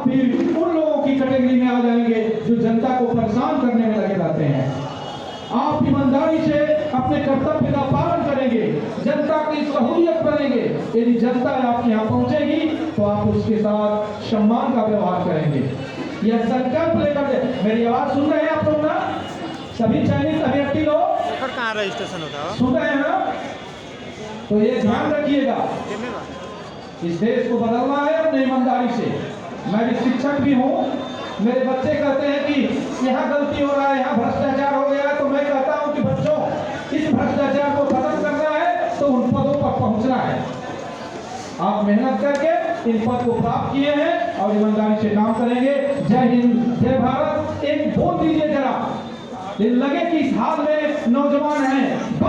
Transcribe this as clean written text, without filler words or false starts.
आप भी उन लोगों की कैटेगरी में आ जाएंगे जो जनता को परेशान करने में लगे रहते हैं। आप ईमानदारी से अपने कर्तव्य का पालन करेंगे, जनता की सहूलियत करेंगे। यदि जनता आपके यहाँ पहुंचेगी तो आप उसके साथ सम्मान का व्यवहार करेंगे। यह संकल्प लेकर, मेरी आवाज सुन रहे हैं आप लोग ना? सभी चयनित अभ्यर्थी लोग कहाँ रजिस्ट्रेशन होता है? सुन रहे हैं ना? तो ये ध्यान रखिएगा, इस देश को बदलना है अपनी ईमानदारी से। मैं भी शिक्षक भी हूँ, मेरे बच्चे कहते हैं कि यहाँ गलती हो रहा है, यहाँ भ्रष्टाचार हो गया है, तो मैं कहता हूँ कि बच्चों, इस भ्रष्टाचार को खत्म करना है तो उन पदों पर पहुँचना है। आप मेहनत करके इन पद को प्राप्त किए हैं और ईमानदारी से काम करेंगे। जय हिंद, जय भारत। एक बोल दीजिए जरा, लगे कि इस हाल में नौजवान हैं,